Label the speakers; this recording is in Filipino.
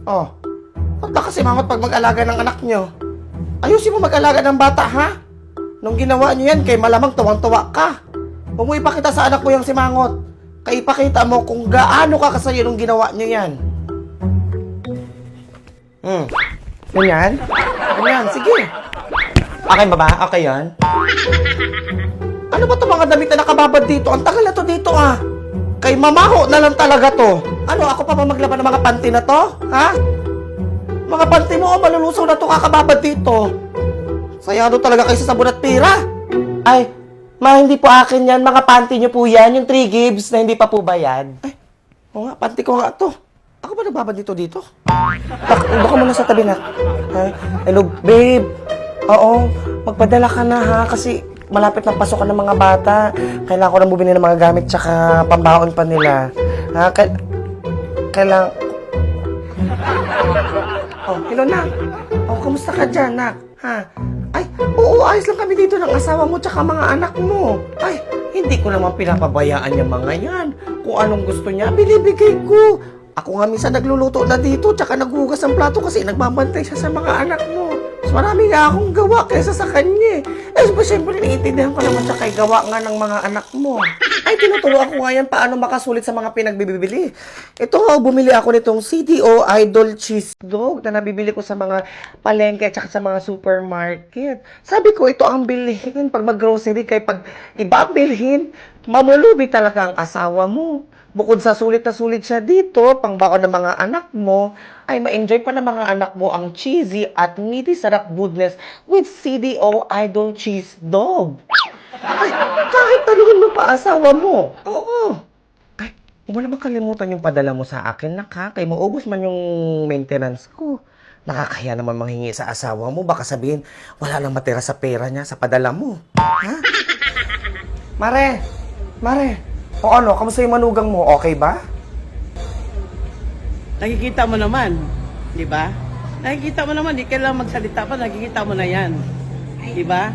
Speaker 1: Oh, ba't ba kasi mangot pag mag-alaga ng anak nyo? Ayusin mo mag-alaga ng bata, ha? Nung ginawa nyo yan, kay malamang tuwang-tuwa ka. Huwag mo ipakita sa anak ko yung simangot. Kaya ipakita mo kung gaano ka kasayo nung ginawa nyo yan. Ganyan? Ganyan, sige. Okay ba ba? Okay yan? Ano ba ito mga damit na nakababad dito? Ang tagal na to dito, ah. Kay mamaho na lang talaga to. Ano, ako pa ba maglaban ng mga panty na to? Ha? Mga panty mo, malulusaw na to kakababad dito. Sayado talaga kayo sa sabon at pira. Ay, hindi po akin yan. Mga panty nyo po yan. Yung 3 gigs na hindi pa po bayad. Ay, oo nga, panty ko nga to. Ako ba nagbabad dito? Baka muna sa tabi na. Ay, hello, babe. Oo, magpadala ka na ha. Kasi malapit na pasokan ng mga bata. Kailangan ko nang bumili ng mga gamit tsaka pambaon pa nila. Ha? Kailangan... Oh, hello, nak. Oh, kamusta ka dyan, nak? Ha? Ay, oo, ayos lang kami dito ng asawa mo tsaka mga anak mo. Ay, hindi ko naman pinapabayaan yung mga yan. Kung anong gusto niya, binibigay ko. Ako nga minsan nagluluto na dito tsaka naghugas ng plato kasi nagbabantay siya sa mga anak mo. Mas marami nga akong gawa kaysa sa kanya. Eh, siyempre, naiintindihan ko naman siya kay gawa nga ng mga anak mo. Ay, tinuturuan ko nga yan paano makasulit sa mga pinagbibili. Ito, bumili ako nitong CDO Idol Cheese Dog na nabibili ko sa mga palengke at sa mga supermarket. Sabi ko, ito ang bilhin pag mag-grocery kay pag iba ang bilhin, mamulubi talaga ang asawa mo. Bukod sa sulit na sulit siya dito, pangbaon ng mga anak mo, ay ma-enjoy pa ng mga anak mo ang cheesy at meaty sarap goodness with CDO Idol Cheese Dog. Ay, kahit tanungin mo pa asawa mo. Oo. Ay, huwag mo naman kalimutan yung padala mo sa akin, naka. Kaya maubos man yung maintenance ko. Nakakaya naman manghingi sa asawa mo. Baka sabihin, wala nang matira sa pera niya sa padala mo. Ha? Mare. O ano, kamusta yung manugang mo? Okay ba?
Speaker 2: Nakikita mo naman, di ba? Nakikita mo naman, di kailangan magsalita pa, nakikita mo na yan. Di ba?